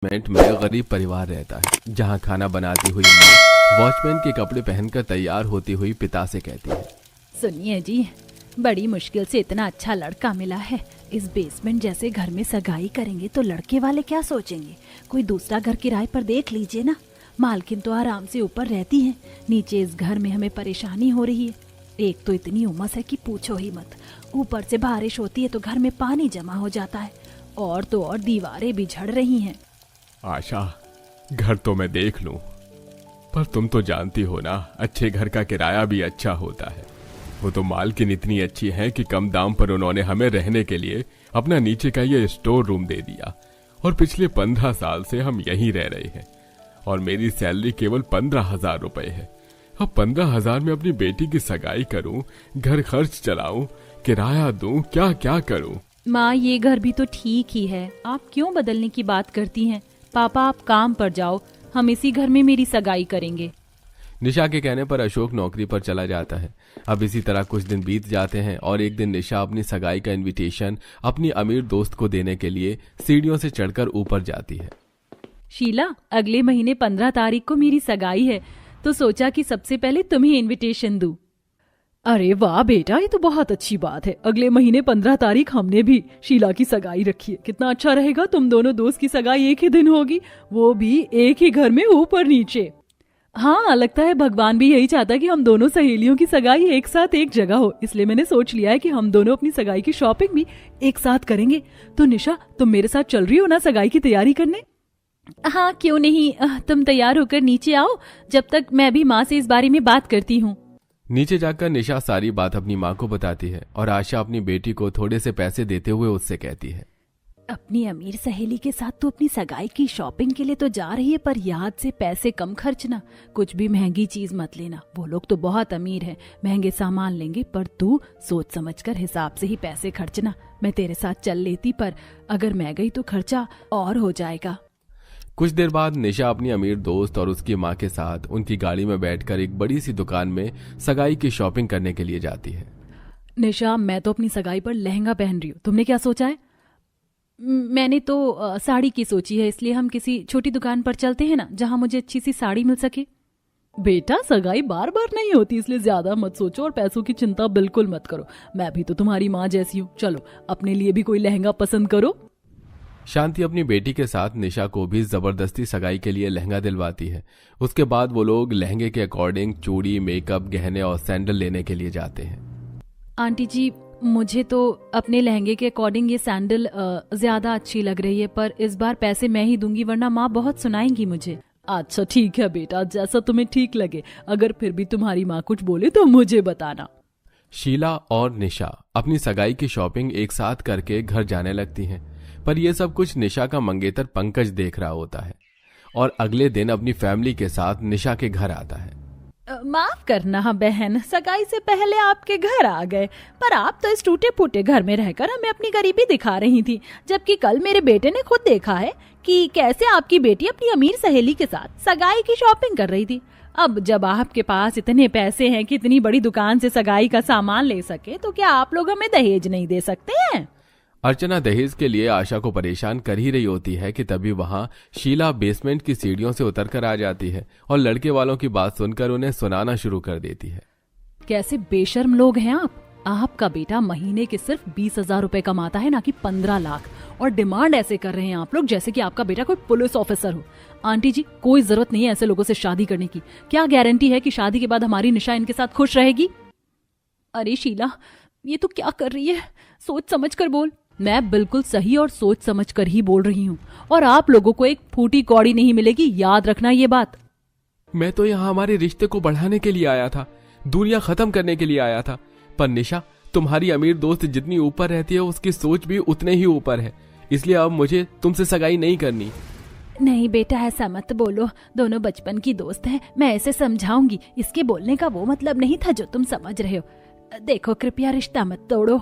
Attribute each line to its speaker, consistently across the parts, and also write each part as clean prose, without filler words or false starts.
Speaker 1: Basement में गरीब परिवार रहता है, जहां खाना बनाती हुई माँ वॉचमैन के कपड़े पहनकर तैयार होती हुई पिता से कहती है,
Speaker 2: सुनिए जी, बड़ी मुश्किल से इतना अच्छा लड़का मिला है। इस बेसमेंट जैसे घर में सगाई करेंगे तो लड़के वाले क्या सोचेंगे? कोई दूसरा घर किराए पर देख लीजिए ना। मालकिन तो आराम से ऊपर रहती हैं, नीचे इस घर में हमें परेशानी हो रही है। एक तो इतनी उमस है कि पूछो ही मत। ऊपर से बारिश होती है तो घर में पानी जमा हो जाता है, और तो और दीवारें भी झड़ रही हैं।
Speaker 1: आशा, घर तो मैं देख लूं, पर तुम तो जानती हो ना, अच्छे घर का किराया भी अच्छा होता है। वो तो मालकिन इतनी अच्छी है कि कम दाम पर उन्होंने हमें रहने के लिए अपना नीचे का ये स्टोर रूम दे दिया, और पिछले 15 साल से हम यहीं रह रहे हैं। और मेरी सैलरी केवल 15,000 रुपए है। अब 15,000 में अपनी बेटी की सगाई करूं, घर खर्च चलाऊं, किराया दूं, क्या क्या करूं?
Speaker 2: माँ, ये घर भी तो ठीक ही है, आप क्यों बदलने की बात करती हैं? पापा, आप काम पर जाओ, हम इसी घर में मेरी सगाई करेंगे।
Speaker 1: निशा के कहने पर अशोक नौकरी पर चला जाता है। अब इसी तरह कुछ दिन बीत जाते हैं और एक दिन निशा अपनी सगाई का इनविटेशन अपनी अमीर दोस्त को देने के लिए सीढ़ियों से चढ़कर ऊपर जाती है।
Speaker 2: शीला, अगले महीने 15 तारीख को मेरी सगाई है, तो सोचा कि सबसे पहले तुम्हें इनविटेशन दूं।
Speaker 3: अरे वाह बेटा, ये तो बहुत अच्छी बात है। अगले महीने 15 तारीख हमने भी शीला की सगाई रखी है। कितना अच्छा रहेगा, तुम दोनों दोस्त की सगाई एक ही दिन होगी, वो भी एक ही घर में ऊपर नीचे।
Speaker 2: हाँ, लगता है भगवान भी यही चाहता है कि हम दोनों सहेलियों की सगाई एक साथ एक जगह हो, इसलिए मैंने सोच लिया है कि हम दोनों अपनी सगाई की शॉपिंग भी एक साथ करेंगे। तो निशा, तुम मेरे साथ चल रही हो ना सगाई की तैयारी करने? हाँ, क्यों नहीं। तुम तैयार होकर नीचे आओ, जब तक मैं भी माँ से इस बारे में बात करती हूँ।
Speaker 1: नीचे जाकर निशा सारी बात अपनी माँ को बताती है और आशा अपनी बेटी को थोड़े से पैसे देते हुए उससे कहती है,
Speaker 2: अपनी अमीर सहेली के साथ तो अपनी सगाई की शॉपिंग के लिए तो जा रही है, पर याद से पैसे कम खर्चना, कुछ भी महंगी चीज मत लेना। वो लोग तो बहुत अमीर हैं, महंगे सामान लेंगे, पर तू सोच समझकर हिसाब से ही पैसे खर्चना। मैं तेरे साथ चल लेती, पर अगर मैं गई तो खर्चा और हो जाएगा।
Speaker 1: कुछ देर बाद निशा अपनी अमीर दोस्त और उसकी माँ के साथ उनकी गाड़ी में बैठकर एक बड़ी सी दुकान में सगाई की शॉपिंग करने के लिए जाती है।
Speaker 3: निशा, मैं तो अपनी सगाई पर लहंगा पहन रही हूँ, तुमने क्या सोचा है?
Speaker 2: मैंने तो साड़ी की सोची है, इसलिए हम किसी छोटी दुकान पर चलते हैं ना, जहाँ मुझे अच्छी सी साड़ी मिल सके।
Speaker 3: बेटा, सगाई बार बार नहीं होती, इसलिए ज्यादा मत सोचो और पैसों की चिंता बिल्कुल मत करो। मैं भी तो तुम्हारी माँ जैसी हूँ। चलो, अपने लिए भी कोई लहंगा पसंद करो।
Speaker 1: शांति अपनी बेटी के साथ निशा को भी जबरदस्ती सगाई के लिए लहंगा दिलवाती है। उसके बाद वो लोग लहंगे के अकॉर्डिंग चूड़ी, मेकअप, गहने और सैंडल लेने के लिए जाते हैं।
Speaker 2: आंटी जी, मुझे तो अपने लहंगे के अकॉर्डिंग ये सैंडल ज्यादा अच्छी लग रही है, पर इस बार पैसे मैं ही दूंगी, वरना माँ बहुत सुनाएंगी मुझे।
Speaker 3: अच्छा ठीक है बेटा, जैसा तुम्हें ठीक लगे। अगर फिर भी तुम्हारी माँ कुछ बोले तो मुझे बताना।
Speaker 1: शीला और निशा अपनी सगाई की शॉपिंग एक साथ करके घर जाने लगती हैं, पर यह सब कुछ निशा का मंगेतर पंकज देख रहा होता है और अगले दिन अपनी फैमिली के साथ निशा के घर आता है।
Speaker 2: माफ करना बहन, सगाई से पहले आपके घर आ गए, पर आप तो इस टूटे फूटे घर में रहकर हमें अपनी गरीबी दिखा रही थी, जबकि कल मेरे बेटे ने खुद देखा है कि कैसे आपकी बेटी अपनी अमीर सहेली के साथ सगाई की शॉपिंग कर रही थी। अब जब आपके पास इतने पैसे हैं कि इतनी बड़ी दुकान से सगाई का सामान ले सके, तो क्या आप लोग हमें दहेज नहीं दे सकते हैं?
Speaker 1: अर्चना दहेज के लिए आशा को परेशान कर ही रही होती है कि तभी वहां शीला बेसमेंट की सीढ़ियों से उतरकर आ जाती है और लड़के वालों की बात सुनकर उन्हें सुनाना शुरू कर देती है।
Speaker 3: कैसे बेशर्म लोग हैं आप। आपका बेटा महीने के सिर्फ 20,000 रुपए कमाता है, ना कि 15 लाख, और डिमांड ऐसे कर रहे हैं आप लोग जैसे कि आपका बेटा कोई पुलिस ऑफिसर हो। आंटी जी, कोई जरूरत नहीं है ऐसे लोगों से शादी करने की। क्या गारंटी है कि शादी के बाद हमारी निशा इनके साथ खुश रहेगी?
Speaker 2: अरे शीला, ये तो क्या कर रही है? सोच समझ कर बोल।
Speaker 3: मैं बिल्कुल सही और सोच समझ कर ही बोल रही हूँ, और आप लोगों को एक फूटी कौड़ी नहीं मिलेगी, याद रखना ये बात।
Speaker 1: मैं तो यहाँ हमारे रिश्ते को बढ़ाने के लिए आया था, दूरियां खत्म करने के लिए आया था, पर निशा, तुम्हारी अमीर दोस्त जितनी ऊपर रहती है उसकी सोच भी उतने ही ऊपर है, इसलिए अब मुझे तुमसे सगाई नहीं करनी।
Speaker 2: नहीं बेटा, ऐसा मत बोलो, दोनों बचपन की दोस्त हैं, मैं ऐसे समझाऊंगी। इसके बोलने का वो मतलब नहीं था जो तुम समझ रहे हो। देखो, कृपया रिश्ता मत तोड़ो।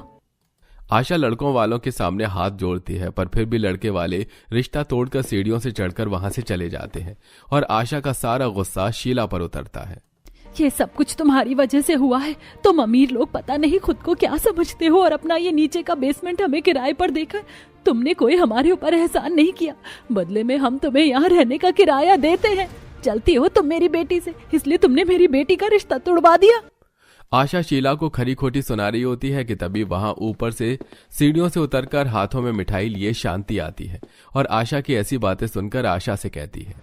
Speaker 1: आशा लड़कों वालों के सामने हाथ जोड़ती है, पर फिर भी लड़के वाले रिश्ता तोड़कर सीढ़ियों से चढ़कर वहां से चले जाते हैं और आशा का सारा गुस्सा शीला पर उतरता है।
Speaker 3: ये सब कुछ तुम्हारी वजह से हुआ है। तुम अमीर लोग पता नहीं खुद को क्या समझते हो और अपना ये नीचे का बेसमेंट हमें किराए पर देकर तुमने कोई हमारे ऊपर एहसान नहीं किया। बदले में हम तुम्हें यहाँ रहने का किराया देते हैं। चलती हो तुम मेरी बेटी से, इसलिए तुमने मेरी बेटी का रिश्ता तोड़वा दिया।
Speaker 1: आशा शीला को खरी खोटी सुना रही होती है कि तभी वहां ऊपर से सीढ़ियों से उतरकर हाथों में मिठाई लिए शांति आती है और आशा की ऐसी बातें सुनकर आशा से कहती है,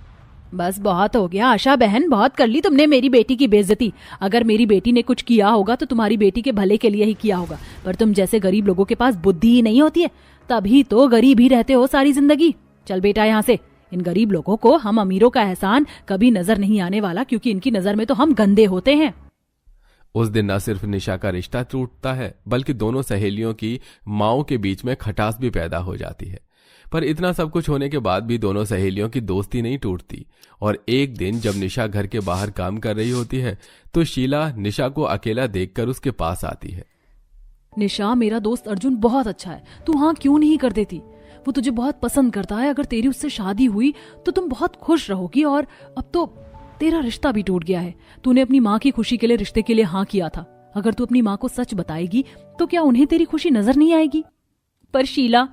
Speaker 3: बस बहुत हो गया आशा बहन, बहुत कर ली तुमने मेरी बेटी की बेइज्जती। अगर मेरी बेटी ने कुछ किया होगा तो तुम्हारी बेटी के भले के लिए ही किया होगा, पर तुम जैसे गरीब लोगों के पास बुद्धि ही नहीं होती है, तभी तो गरीब ही रहते हो सारी जिंदगी। चल बेटा यहाँ से। इन गरीब लोगों को हम अमीरों का एहसान कभी नजर नहीं आने वाला, क्योंकि इनकी नजर में तो हम गंदे होते हैं।
Speaker 1: उस दिन न सिर्फ निशा का रिश्ता टूटता है बल्कि दोनों सहेलियों की माओं के बीच में खटास भी पैदा हो जाती है। पर इतना सब कुछ होने के बाद भी दोनों सहेलियों की दोस्ती नहीं टूटती और एक दिन जब निशा घर के बाहर काम कर रही होती है तो शीला निशा को अकेला देखकर उसके पास आती है।
Speaker 3: निशा, मेरा दोस्त अर्जुन बहुत अच्छा है, तू हाँ क्यों नहीं कर देती? वो तुझे बहुत पसंद करता है। अगर तेरी उससे शादी हुई तो तुम बहुत खुश रहोगी और अब तो तेरा रिश्ता भी टूट गया है। तूने अपनी माँ की खुशी के लिए रिश्ते के लिए हाँ किया था। अगर तू अपनी माँ को सच बताएगी तो क्या उन्हें तेरी खुशी नजर नहीं आएगी? पर शीला,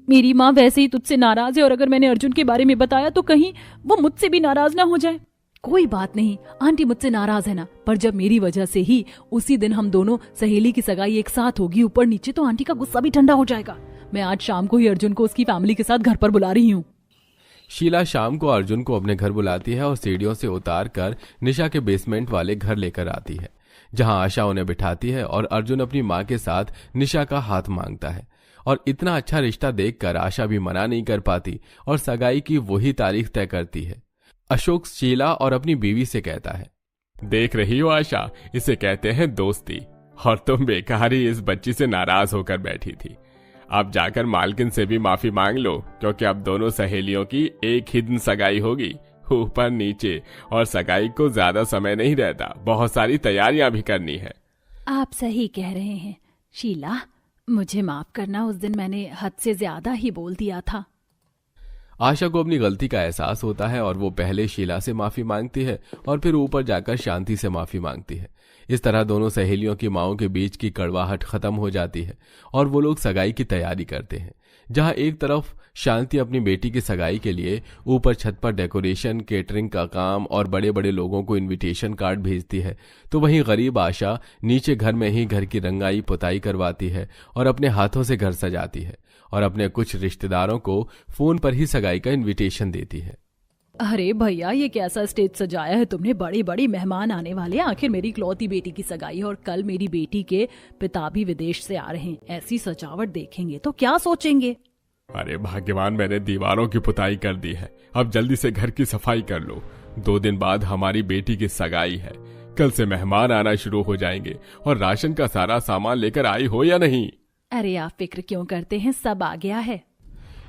Speaker 3: मेरी माँ वैसे ही तुझसे नाराज है और अगर मैंने अर्जुन के बारे में बताया तो कहीं वो मुझसे भी नाराज ना हो जाए। कोई बात नहीं, आंटी मुझसे नाराज है ना, पर जब मेरी वजह से ही उसी दिन हम दोनों सहेली की सगाई एक साथ होगी ऊपर नीचे, तो आंटी का गुस्सा भी ठंडा हो जाएगा। मैं आज शाम को ही अर्जुन को उसकी फैमिली के साथ घर पर बुला रही हूँ।
Speaker 1: शीला शाम को अर्जुन को अपने घर बुलाती है और सीढ़ियों से उतार कर निशा के बेसमेंट वाले घर लेकर आती है, जहां आशा उन्हें बिठाती है और अर्जुन अपनी माँ के साथ निशा का हाथ मांगता है। और इतना अच्छा रिश्ता देखकर आशा भी मना नहीं कर पाती और सगाई की वही तारीख तय करती है। अशोक शीला और अपनी बीवी से कहता है, देख रही हो आशा, इसे कहते हैं दोस्ती, और तुम बेकार ही इस बच्ची से नाराज होकर बैठी थी। अब जाकर मालकिन से भी माफी मांग लो, क्योंकि अब दोनों सहेलियों की एक ही दिन सगाई होगी, ऊपर नीचे, और सगाई को ज्यादा समय नहीं रहता, बहुत सारी तैयारियां भी करनी है।
Speaker 2: आप सही कह रहे हैं शीला, मुझे माफ करना, उस दिन मैंने हद से ज्यादा ही बोल दिया था।
Speaker 1: आशा को अपनी गलती का एहसास होता है और वो पहले शीला से माफी मांगती है और फिर ऊपर जाकर शांति से माफी मांगती है। इस तरह दोनों सहेलियों की माओं के बीच की कड़वाहट खत्म हो जाती है और वो लोग सगाई की तैयारी करते हैं, जहां एक तरफ शांति अपनी बेटी की सगाई के लिए ऊपर छत पर डेकोरेशन, केटरिंग का काम और बड़े बड़े लोगों को इनविटेशन कार्ड भेजती है, तो वहीं गरीब आशा नीचे घर में ही घर की रंगाई पुताई करवाती है और अपने हाथों से घर सजाती है और अपने कुछ रिश्तेदारों को फोन पर ही सगाई का इनविटेशन देती है।
Speaker 3: अरे भैया, ये कैसा स्टेज सजाया है तुमने, बड़े बड़े मेहमान आने वाले हैं। आखिर मेरी इकलौती बेटी की सगाई है और कल मेरी बेटी के पिता भी विदेश से आ रहे हैं। ऐसी सजावट देखेंगे तो क्या सोचेंगे?
Speaker 1: अरे भाग्यवान, मैंने दीवारों की पुताई कर दी है, अब जल्दी से घर की सफाई कर लो। 2 दिन बाद हमारी बेटी की सगाई है, कल से मेहमान आना शुरू हो जाएंगे। और राशन का सारा सामान लेकर आई हो या नहीं?
Speaker 2: अरे आप फिक्र क्यों करते हैं, सब आ गया है।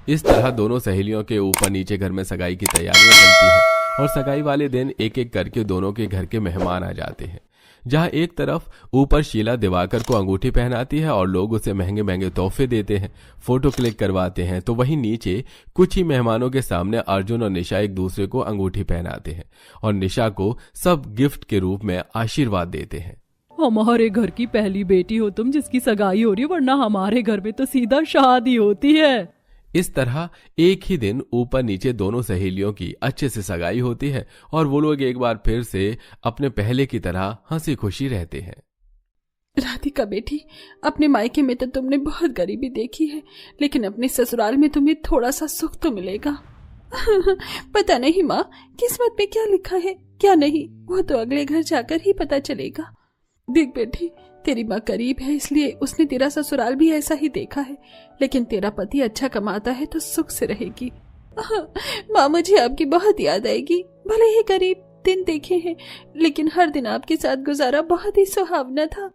Speaker 1: इस तरह दोनों सहेलियों के ऊपर नीचे घर में सगाई की तैयारियां चलती है और सगाई वाले दिन एक एक करके दोनों के घर के मेहमान आ जाते हैं, जहां एक तरफ ऊपर शीला दिवाकर को अंगूठी पहनाती है और लोग उसे महंगे महंगे तोहफे देते हैं, फोटो क्लिक करवाते हैं, तो वहीं नीचे कुछ ही मेहमानों के सामने अर्जुन और निशा एक दूसरे को अंगूठी पहनाते हैं और निशा को सब गिफ्ट के रूप में आशीर्वाद देते हैं।
Speaker 3: हमारे घर की पहली बेटी हो तुम जिसकी सगाई हो रही है, वरना हमारे घर में तो सीधा शादी होती है।
Speaker 1: इस तरह एक ही दिन ऊपर नीचे दोनों सहेलियों की अच्छे से सगाई होती है और वो लोग एक बार फिर से अपने पहले की तरह हंसी खुशी रहते हैं।
Speaker 4: राधिका बेटी, अपने मायके में तो तुमने बहुत गरीबी देखी है, लेकिन अपने ससुराल में तुम्हें थोड़ा सा सुख तो मिलेगा। पता नहीं माँ, किस्मत में क्या लिखा है क्या नहीं, वो तो अगले घर जाकर ही पता चलेगा। देख बेटी, तेरी माँ गरीब है इसलिए उसने तेरा ससुराल भी ऐसा ही देखा है, लेकिन तेरा पति अच्छा कमाता है तो सुख से रहेगी। माँ, मुझे आपकी बहुत याद आएगी। भले ही गरीब दिन देखे हैं, लेकिन हर दिन आपके साथ गुजारा बहुत ही सुहावना था।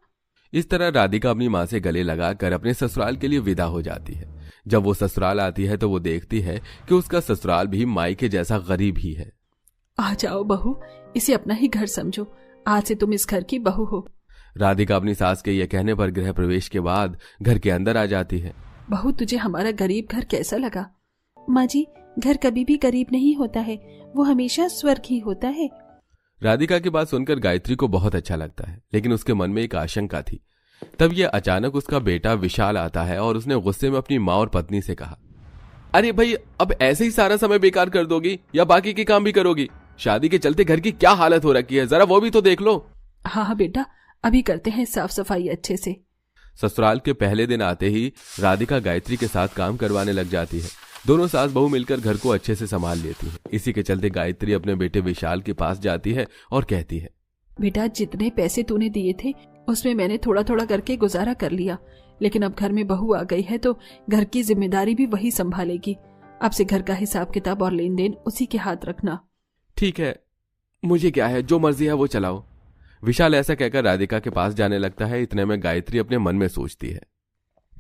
Speaker 1: इस तरह राधिका अपनी माँ से गले लगाकर अपने ससुराल के लिए विदा हो जाती है। जब वो ससुराल आती है तो वो देखती है कि उसका ससुराल भी मायके जैसा गरीब ही है।
Speaker 4: आ जाओ बहू, इसे अपना ही घर समझो, आज से तुम इस घर की बहू हो।
Speaker 1: राधिका अपनी सास के यह कहने पर गृह प्रवेश के बाद घर के अंदर आ जाती है।
Speaker 4: बहू, तुझे हमारा गरीब घर कैसा लगा? माँ जी, घर कभी भी गरीब नहीं होता है, वो हमेशा स्वर्ग ही होता है।
Speaker 1: राधिका की बात सुनकर गायत्री को बहुत अच्छा लगता है, लेकिन उसके मन में एक आशंका थी। तब यह अचानक उसका बेटा विशाल आता है और उसने गुस्से में अपनी माँ और पत्नी से कहा, अरे भाई, अब ऐसे ही सारा समय बेकार कर दोगी या बाकी के काम भी करोगी? शादी के चलते घर की क्या हालत हो रखी है, जरा वो भी तो देख लो।
Speaker 4: हाँ हाँ बेटा, अभी करते हैं साफ सफाई अच्छे से।
Speaker 1: ससुराल के पहले दिन आते ही राधिका गायत्री के साथ काम करवाने लग जाती है। दोनों सास बहू मिलकर घर को अच्छे से संभाल लेती है। इसी के चलते गायत्री अपने बेटे विशाल के पास जाती है और कहती है,
Speaker 4: बेटा, जितने पैसे तूने दिए थे उसमें मैंने थोड़ा थोड़ा करके गुजारा कर लिया, लेकिन अब घर में बहू आ गई है तो घर की जिम्मेदारी भी वही संभालेगी। अब से घर का हिसाब किताब और लेन देन उसी के हाथ रखना।
Speaker 1: ठीक है, मुझे क्या है, जो मर्जी है वो चलाओ। विशाल ऐसा कहकर राधिका के पास जाने लगता है। इतने में गायत्री अपने मन में सोचती है,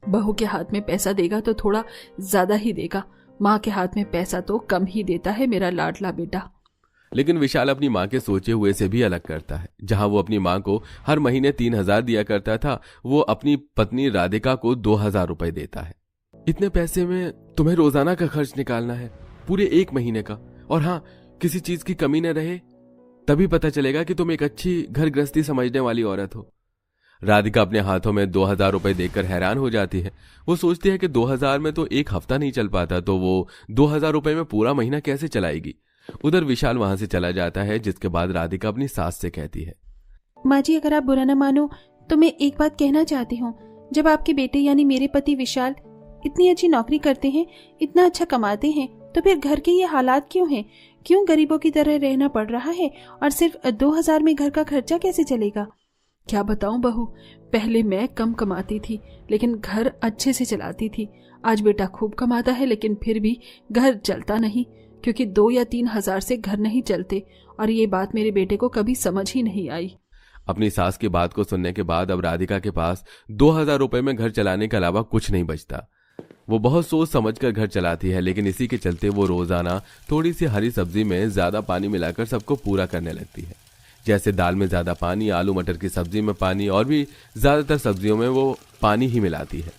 Speaker 4: बहू के हाथ में पैसा देगा तो थोड़ा ज्यादा ही देगा, माँ के हाथ में पैसा तो कम ही देता है मेरा लाडला बेटा।
Speaker 1: लेकिन विशाल अपनी माँ के सोचे हुए से भी अलग करता है। जहां वो अपनी माँ को हर महीने 3,000 दिया करता था, वो अपनी पत्नी राधिका को 2,000 रुपए देता है। इतने पैसे में तुम्हें रोजाना का खर्च निकालना है, पूरे 1 महीने का, और हाँ, किसी चीज की कमी न रहे, तभी पता चलेगा कि तुम एक अच्छी घर गृहस्थी समझने वाली औरत हो। राधिका अपने हाथों में 2,000 रुपए देखकर हैरान हो जाती है। वो सोचती है कि 2,000 में तो एक हफ्ता नहीं चल पाता, तो वो 2,000 रुपए में पूरा महीना कैसे चलाएगी। उधर विशाल वहां से चला जाता है, जिसके बाद राधिका अपनी सास से कहती है,
Speaker 4: माँ जी, अगर आप बुरा न मानो तो मैं एक बात कहना चाहती हूँ। जब आपके बेटे यानी मेरे पति विशाल इतनी अच्छी नौकरी करते हैं, इतना अच्छा कमाते हैं, तो फिर घर के ये हालात क्यों हैं? क्यों गरीबों की तरह रहना पड़ रहा है? और सिर्फ 2,000 में घर का खर्चा कैसे चलेगा? क्या बताऊं बहू, पहले मैं कम कमाती थी लेकिन घर अच्छे से चलाती थी। आज बेटा खूब कमाता है लेकिन फिर भी घर चलता नहीं, क्योंकि 2 या 3 हजार से घर नहीं चलते, और ये बात मेरे बेटे को कभी समझ ही नहीं आई।
Speaker 1: अपनी सास की बात को सुनने के बाद अब राधिका के पास 2,000 रुपए में घर चलाने के अलावा कुछ नहीं बचता। वो बहुत सोच समझकर घर चलाती है, लेकिन इसी के चलते वो रोजाना थोड़ी सी हरी सब्जी में ज्यादा पानी मिलाकर सबको पूरा करने लगती है। जैसे दाल में ज्यादा पानी, आलू मटर की सब्जी में पानी, और भी ज्यादातर सब्जियों में वो पानी ही मिलाती है।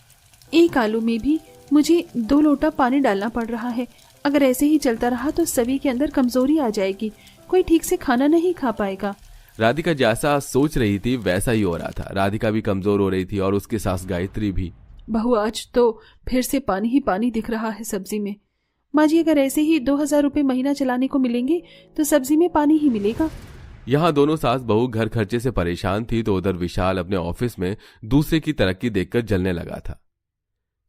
Speaker 4: एक आलू में भी मुझे 2 लोटा पानी डालना पड़ रहा है। अगर ऐसे ही चलता रहा तो सभी के अंदर कमजोरी आ जाएगी, कोई ठीक से खाना नहीं खा पाएगा।
Speaker 1: राधिका जैसा सोच रही थी वैसा ही हो रहा था। राधिका भी कमजोर हो रही थी और उसकी सास गायत्री भी।
Speaker 4: बहू, आज तो फिर से पानी ही पानी दिख रहा है सब्जी में। माँ जी, अगर ऐसे ही 2,000 रुपए महीना चलाने को मिलेंगे तो सब्जी में पानी ही मिलेगा।
Speaker 1: यहाँ दोनों सास बहू घर खर्चे से परेशान थी, तो उधर विशाल अपने ऑफिस में दूसरे की तरक्की देखकर जलने लगा था।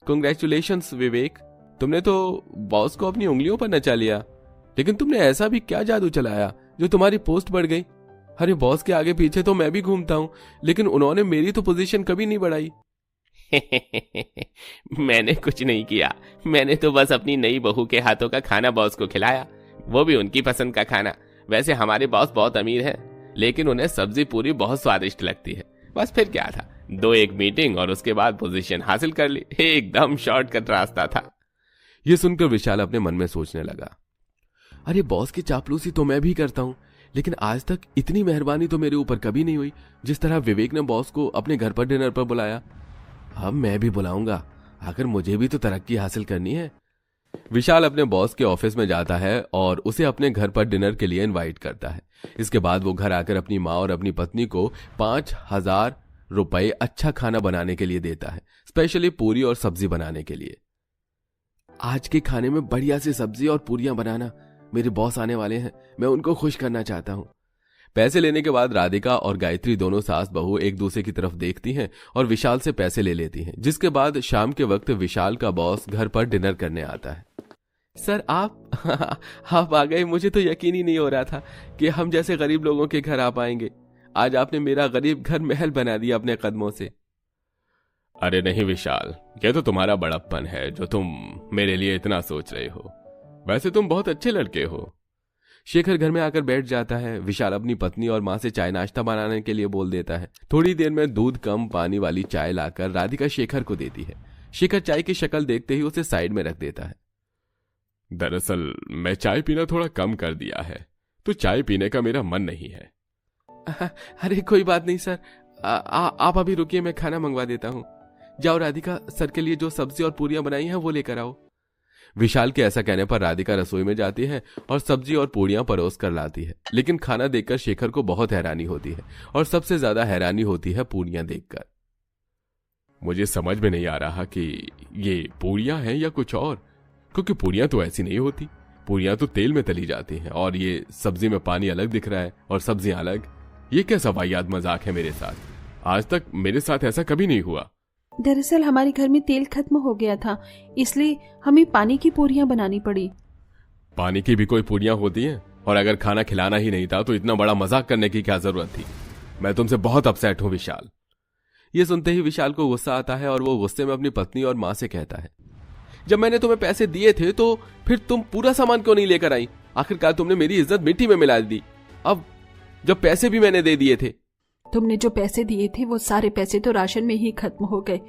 Speaker 1: कांग्रेचुलेशंस विवेक, तुमने तो बॉस को अपनी उंगलियों पर नचा लिया, लेकिन तुमने ऐसा भी क्या जादू चलाया जो तुम्हारी पोस्ट बढ़ गई? अरे बॉस के आगे पीछे तो मैं भी घूमता हूँ, लेकिन उन्होंने मेरी तो पोजीशन कभी नहीं बढ़ाई।
Speaker 5: मैंने कुछ नहीं किया, मैंने तो बस अपनी नई बहू के हाथों का खाना बॉस को खिलाया, वो भी उनकी पसंद का खाना। वैसे हमारे बॉस बहुत अमीर हैं, लेकिन उन्हें सब्जी पूरी बहुत स्वादिष्ट लगती है। बस फिर क्या था, 2-1 मीटिंग और उसके बाद पोजीशन हासिल कर ली। एकदम शॉर्टकट रास्ता था।
Speaker 1: ये सुनकर विशाल अपने मन में सोचने लगा, अरे बॉस की चापलूसी तो मैं भी करता हूँ, लेकिन आज तक इतनी मेहरबानी तो मेरे ऊपर कभी नहीं हुई जिस तरह विवेक ने बॉस को अपने घर पर डिनर पर बुलाया। अब मैं भी बुलाऊंगा, आखिर मुझे भी तो तरक्की हासिल करनी है। विशाल अपने बॉस के ऑफिस में जाता है और उसे अपने घर पर डिनर के लिए इनवाइट करता है। इसके बाद वो घर आकर अपनी माँ और अपनी पत्नी को 5,000 रुपए अच्छा खाना बनाने के लिए देता है, स्पेशली पूरी और सब्जी बनाने के लिए। आज के खाने में बढ़िया सी सब्जी और पूरियां बनाना, मेरे बॉस आने वाले हैं, मैं उनको खुश करना चाहता हूँ। पैसे लेने के बाद राधिका और गायत्री दोनों सास बहू एक दूसरे की तरफ देखती हैं और विशाल से पैसे ले लेती हैं। जिसके बाद शाम के वक्त विशाल का बॉस घर पर डिनर करने आता है। सर आप आप आ गए, मुझे तो यकीन ही नहीं हो रहा था कि हम जैसे गरीब लोगों के घर आ पाएंगे। आज आपने मेरा गरीब घर महल बना दिया अपने कदमों से। अरे नहीं विशाल, यह तो तुम्हारा बड़प्पन है जो तुम मेरे लिए इतना सोच रहे हो। वैसे तुम बहुत अच्छे लड़के हो। शेखर घर में आकर बैठ जाता है। विशाल अपनी पत्नी और माँ से चाय नाश्ता बनाने के लिए बोल देता है। थोड़ी देर में दूध कम पानी वाली चाय लाकर राधिका शेखर को देती है। शेखर चाय की शक्ल देखते ही उसे साइड में रख देता है। दरअसल मैं चाय पीना थोड़ा कम कर दिया है, तो चाय पीने का मेरा मन नहीं है। अरे कोई बात नहीं सर, आप अभी रुकिए, मैं खाना मंगवा देता हूँ। जाओ राधिका, सर के लिए जो सब्जी और पूरियां बनाई हैं वो लेकर आओ। विशाल के ऐसा कहने पर राधिका रसोई में जाती है और सब्जी और पूड़ियां परोस कर लाती है। लेकिन खाना देखकर शेखर को बहुत हैरानी होती है और सबसे ज्यादा हैरानी होती है पूड़ियां देखकर। मुझे समझ में नहीं आ रहा कि ये पूड़ियां हैं या कुछ और, क्योंकि पूड़ियां तो ऐसी नहीं होती। पूड़ियां तो तेल में तली जाती हैं और ये सब्जी में पानी अलग दिख रहा है और सब्जियां अलग। ये कैसा वाहियात मजाक है मेरे साथ? आज तक मेरे साथ ऐसा कभी नहीं हुआ।
Speaker 4: दरअसल हमारे घर में तेल खत्म हो गया था, इसलिए हमें पानी की पूरियां बनानी पड़ी।
Speaker 1: पानी की भी कोई पूड़ियां होती हैं? और अगर खाना खिलाना ही नहीं था तो इतना बड़ा मजाक करने की क्या जरूरत थी? मैं तुमसे बहुत अपसेट हूं विशाल। ये सुनते ही विशाल को गुस्सा आता है और वो गुस्से में अपनी पत्नी और मां से कहता है, जब मैंने तुम्हें पैसे दिए थे तो फिर तुम पूरा सामान क्यों नहीं लेकर आई? आखिरकार तुमने मेरी इज्जत मिट्टी में मिला दी। अब जब पैसे भी मैंने दे दिए थे।
Speaker 4: तुमने जो पैसे दिए थे वो सारे पैसे तो राशन में ही खत्म हो गए,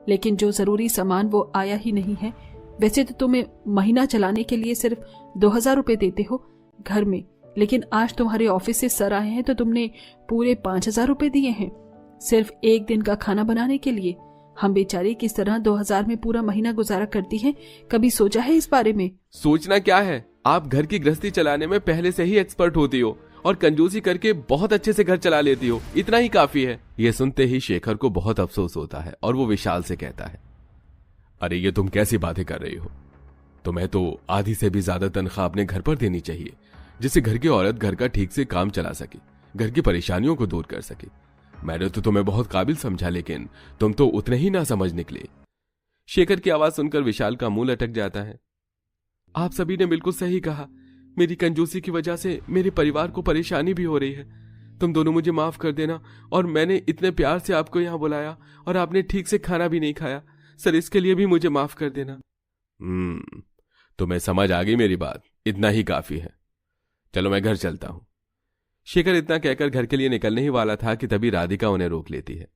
Speaker 4: लेकिन जो जरूरी सामान वो आया ही नहीं है। वैसे तो तुम्हें महीना चलाने के लिए सिर्फ 2000 रुपए देते हो घर में, लेकिन आज तुम्हारे ऑफिस से सर आए हैं तो तुमने पूरे 5000 रुपए दिए हैं सिर्फ एक दिन का खाना बनाने के लिए। हम बेचारी किस तरह 2000 में पूरा महीना गुजारा करती हैं, कभी सोचा है इस बारे में?
Speaker 1: सोचना क्या है, आप घर की गृहस्थी चलाने में पहले से ही एक्सपर्ट होती हो और कंजूसी करके बहुत अच्छे से घर चला लेती हो, इतना ही काफी है। यह सुनते ही शेखर को बहुत अफसोस होता है और वो विशाल से कहता है, अरे ये तुम कैसी बातें कर रही हो? तुम्हें तो आधी से भी ज्यादा तनख्वाह अपने घर पर देनी चाहिए, जिससे घर की औरत घर का ठीक से काम चला सके, घर की परेशानियों को दूर कर सके। मैंने तो तुम्हें बहुत काबिल समझा, लेकिन तुम तो उतने ही ना समझ निकले। शेखर की आवाज सुनकर विशाल का मुंह लटक जाता है। आप सभी ने बिल्कुल सही कहा, मेरी कंजूसी की वजह से मेरे परिवार को परेशानी भी हो रही है। तुम दोनों मुझे माफ कर देना। और मैंने इतने प्यार से आपको यहाँ बुलाया और आपने ठीक से खाना भी नहीं खाया। सर, इसके लिए भी मुझे माफ कर देना। तुम्हें समझ आ गई मेरी बात, इतना ही काफी है। चलो मैं घर चलता हूं। शेखर इतना कहकर घर के लिए निकलने ही वाला था कि तभी राधिका उन्हें रोक लेती है।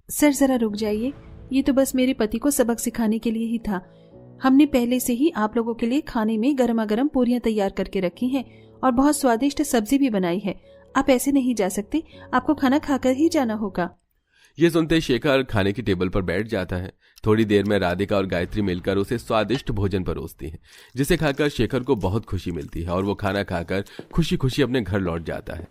Speaker 4: सर जरा रुक जाइए, ये तो बस मेरे पति को सबक सिखाने के लिए ही था। हमने पहले से ही आप लोगों के लिए खाने में गर्मा गर्म पूरियां तैयार करके रखी हैं और बहुत स्वादिष्ट सब्जी भी बनाई है। आप ऐसे नहीं जा सकते, आपको खाना खाकर ही जाना होगा।
Speaker 1: ये सुनते शेखर खाने की टेबल पर बैठ जाता है। थोड़ी देर में राधिका और गायत्री मिलकर उसे स्वादिष्ट भोजन परोसती हैं, जिसे खाकर शेखर को बहुत खुशी मिलती है और वो खाना खाकर खुशी खुशी अपने घर लौट जाता है।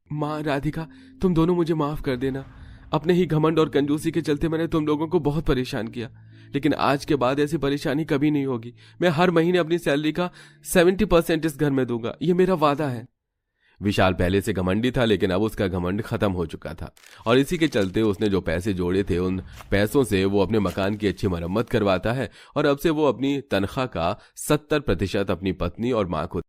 Speaker 1: माँ, राधिका, तुम दोनों मुझे माफ कर देना। अपने ही घमंड और कंजूसी के चलते मैंने तुम लोगों को बहुत परेशान किया, लेकिन आज के बाद ऐसी परेशानी कभी नहीं होगी। मैं हर महीने अपनी सैलरी का 70% इस घर में दूंगा, ये मेरा वादा है। विशाल पहले से घमंडी था, लेकिन अब उसका घमंड खत्म हो चुका था और इसी के चलते उसने जो पैसे जोड़े थे उन पैसों से वो अपने मकान की अच्छी मरम्मत करवाता है और अब से वो अपनी तनख्वाह का 70% अपनी पत्नी और मां को